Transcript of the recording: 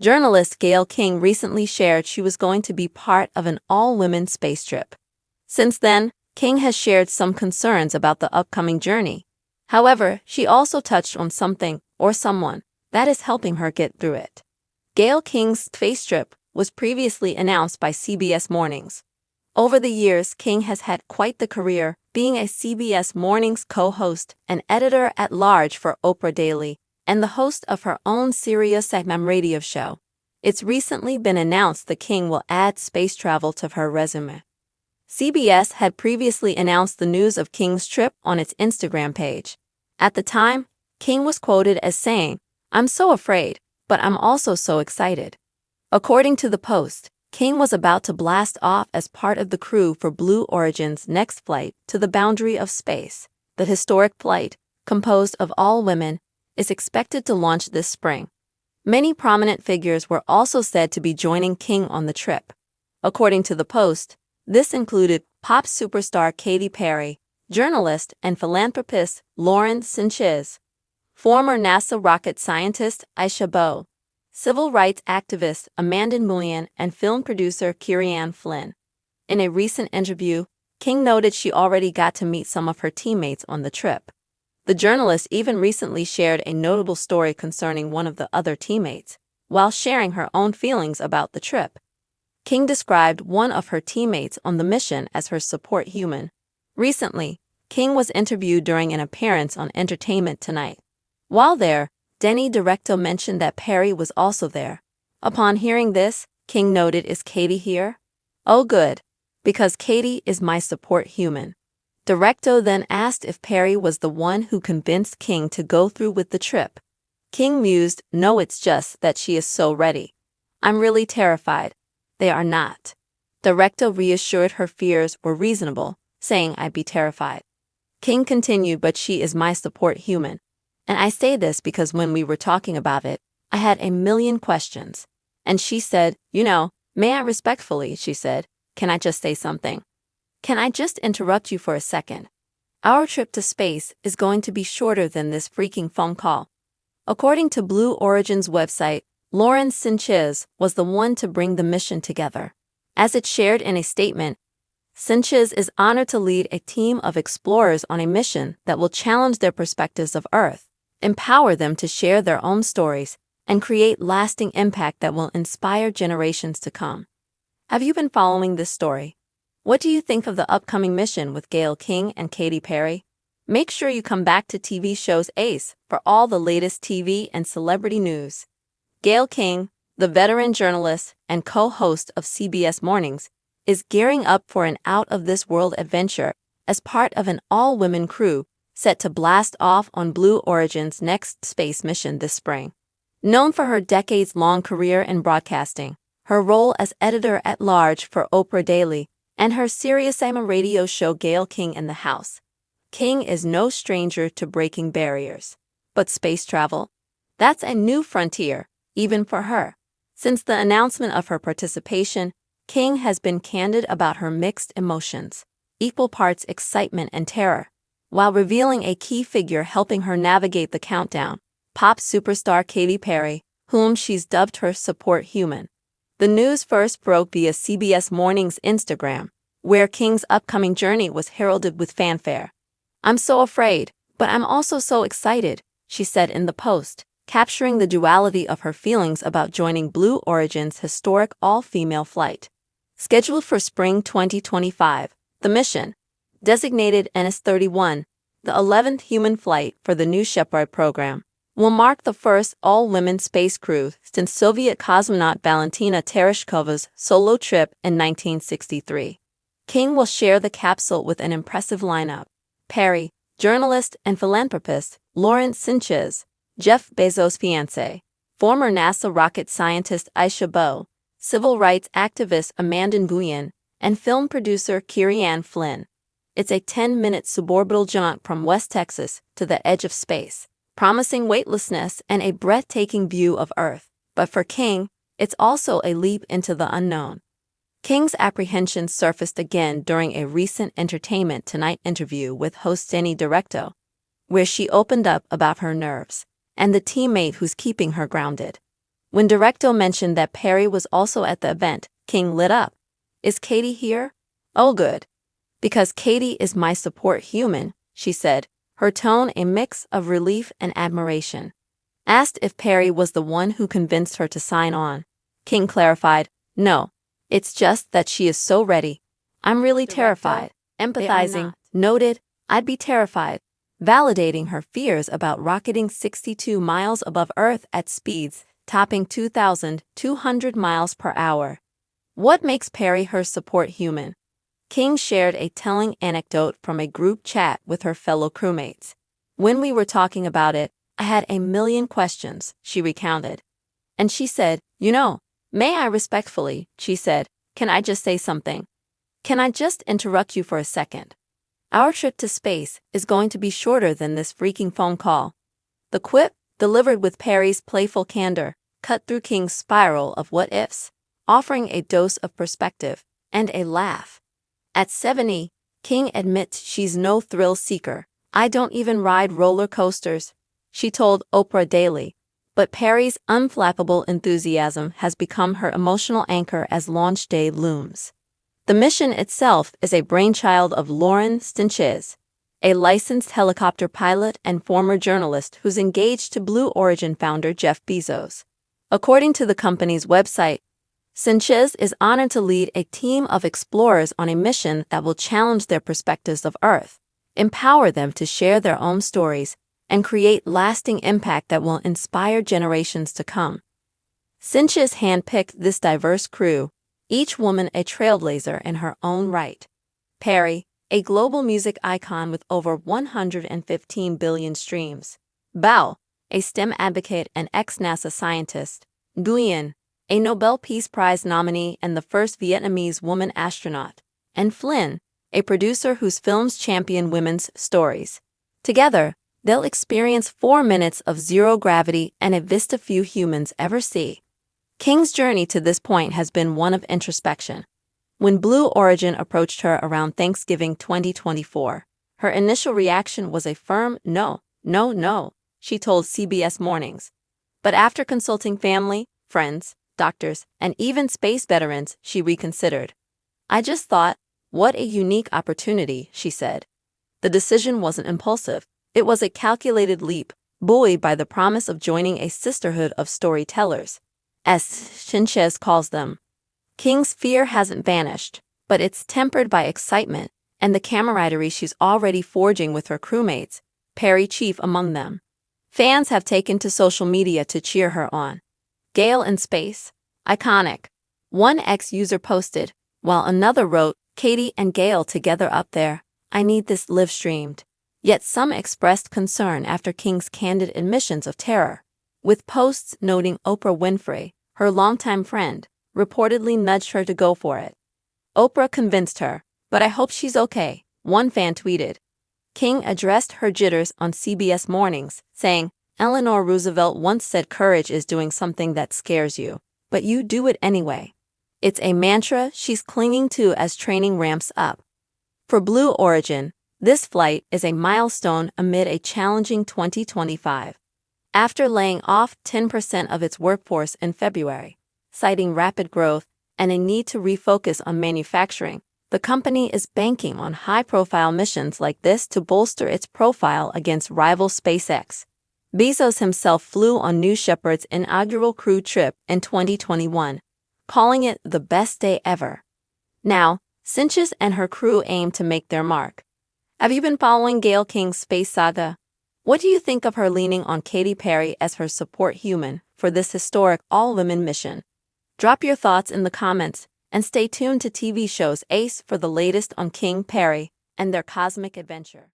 Journalist Gayle King recently shared she was going to be part of an all-women space trip. Since then, King has shared some concerns about the upcoming journey. However, she also touched on something, or someone, that is helping her get through it. Gayle King's space trip was previously announced by CBS Mornings. Over the years, King has had quite the career, being a CBS Mornings co-host and editor-at-large for Oprah Daily, and the host of her own SiriusXM radio show. It's recently been announced that King will add space travel to her resume. CBS had previously announced the news of King's trip on its Instagram page. At the time, King was quoted as saying, "I'm so afraid, but I'm also so excited." According to the Post, King was about to blast off as part of the crew for Blue Origin's next flight to the boundary of space. The historic flight, composed of all women, is expected to launch this spring. Many prominent figures were also said to be joining King on the trip. According to the Post, this included pop superstar Katy Perry, journalist and philanthropist Lauren Sanchez, former NASA rocket scientist Aisha Bowe, civil rights activist Amanda Nguyen, and film producer Kieran Flynn. In a recent interview, King noted she already got to meet some of her teammates on the trip. The journalist even recently shared a notable story concerning one of the other teammates, while sharing her own feelings about the trip. King described one of her teammates on the mission as her support human. Recently, King was interviewed during an appearance on Entertainment Tonight. While there, Denny Directo mentioned that Perry was also there. Upon hearing this, King noted, "Is Katy here?" "Oh good, because Katy is my support human." Directo then asked if Perry was the one who convinced King to go through with the trip. King mused, "No, it's just that she is so ready. I'm really terrified. They are not." Directo reassured her fears were reasonable, saying, "I'd be terrified." King continued, "But she is my support human. And I say this because when we were talking about it, I had a million questions. And she said, may I respectfully," she said, "can I just say something? Can I just interrupt you for a second? Our trip to space is going to be shorter than this freaking phone call." According to Blue Origin's website, Lauren Sanchez was the one to bring the mission together. As it shared in a statement, Sanchez is honored to lead a team of explorers on a mission that will challenge their perspectives of Earth, empower them to share their own stories, and create lasting impact that will inspire generations to come. Have you been following this story? What do you think of the upcoming mission with Gayle King and Katy Perry? Make sure you come back to TV shows Ace for all the latest TV and celebrity news. Gayle King, the veteran journalist and co-host of CBS Mornings, is gearing up for an out-of-this-world adventure as part of an all-women crew set to blast off on Blue Origin's next space mission this spring. Known for her decades-long career in broadcasting, her role as editor-at-large for Oprah Daily, and her SiriusXM radio show Gayle King in the House, King is no stranger to breaking barriers. But space travel? That's a new frontier, even for her. Since the announcement of her participation, King has been candid about her mixed emotions, equal parts excitement and terror, while revealing a key figure helping her navigate the countdown, pop superstar Katy Perry, whom she's dubbed her support human. The news first broke via CBS Mornings Instagram, where King's upcoming journey was heralded with fanfare. "I'm so afraid, but I'm also so excited," she said in the post, capturing the duality of her feelings about joining Blue Origin's historic all-female flight. Scheduled for spring 2025, the mission, designated NS-31, the 11th human flight for the New Shepard program, will mark the first all-women space crew since Soviet cosmonaut Valentina Tereshkova's solo trip in 1963. King will share the capsule with an impressive lineup: Perry, journalist and philanthropist Lauren Sanchez, Jeff Bezos' fiancée, former NASA rocket scientist Aisha Bowe, civil rights activist Amanda Nguyen, and film producer Kieran Flynn. It's a 10-minute suborbital jaunt from West Texas to the edge of space, promising weightlessness and a breathtaking view of Earth. But for King, it's also a leap into the unknown. King's apprehensions surfaced again during a recent Entertainment Tonight interview with host Denny Directo, where she opened up about her nerves and the teammate who's keeping her grounded. When Directo mentioned that Perry was also at the event, King lit up. "Is Katie here? Oh good. Because Katie is my support human," she said, her tone a mix of relief and admiration. Asked if Perry was the one who convinced her to sign on, King clarified, "No, it's just that she is so ready. I'm really terrified." Empathizing, noted, "I'd be terrified," validating her fears about rocketing 62 miles above Earth at speeds topping 2,200 miles per hour. What makes Perry her support human? King shared a telling anecdote from a group chat with her fellow crewmates. "When we were talking about it, I had a million questions," she recounted. And she said, "May I respectfully," she said, "can I just say something? Can I just interrupt you for a second? Our trip to space is going to be shorter than this freaking phone call." The quip, delivered with Perry's playful candor, cut through King's spiral of what-ifs, offering a dose of perspective and a laugh. At 70, King admits she's no thrill seeker. "I don't even ride roller coasters," she told Oprah Daily. But Perry's unflappable enthusiasm has become her emotional anchor as launch day looms. The mission itself is a brainchild of Lauren Sanchez, a licensed helicopter pilot and former journalist who's engaged to Blue Origin founder Jeff Bezos. According to the company's website, Sanchez is honored to lead a team of explorers on a mission that will challenge their perspectives of Earth, empower them to share their own stories, and create lasting impact that will inspire generations to come. Sanchez handpicked this diverse crew, each woman a trailblazer in her own right. Perry, a global music icon with over 115 billion streams. Bao, a STEM advocate and ex-NASA scientist. Nguyen, a Nobel Peace Prize nominee and the first Vietnamese woman astronaut. And Flynn, a producer whose films champion women's stories. Together, they'll experience 4 minutes of zero gravity and a vista few humans ever see. King's journey to this point has been one of introspection. When Blue Origin approached her around Thanksgiving 2024, her initial reaction was a firm no, she told CBS Mornings. But after consulting family, friends, doctors, and even space veterans, she reconsidered. "I just thought, what a unique opportunity," she said. The decision wasn't impulsive. It was a calculated leap, buoyed by the promise of joining a sisterhood of storytellers, as Sanchez calls them. King's fear hasn't vanished, but it's tempered by excitement and the camaraderie she's already forging with her crewmates, Perry chief among them. Fans have taken to social media to cheer her on. "Gayle in space? Iconic," one ex-user posted, while another wrote, "Katie and Gayle together up there. I need this live-streamed." Yet some expressed concern after King's candid admissions of terror, with posts noting Oprah Winfrey, her longtime friend, reportedly nudged her to go for it. "Oprah convinced her, but I hope she's okay," one fan tweeted. King addressed her jitters on CBS Mornings, saying, "Eleanor Roosevelt once said courage is doing something that scares you, but you do it anyway." It's a mantra she's clinging to as training ramps up. For Blue Origin, this flight is a milestone amid a challenging 2025. After laying off 10% of its workforce in February, citing rapid growth and a need to refocus on manufacturing, the company is banking on high-profile missions like this to bolster its profile against rival SpaceX. Bezos himself flew on New Shepard's inaugural crew trip in 2021, calling it the best day ever. Now, Sanchez and her crew aim to make their mark. Have you been following Gayle King's space saga? What do you think of her leaning on Katy Perry as her support human for this historic all-women mission? Drop your thoughts in the comments and stay tuned to TV shows Ace for the latest on King, Perry, and their cosmic adventure.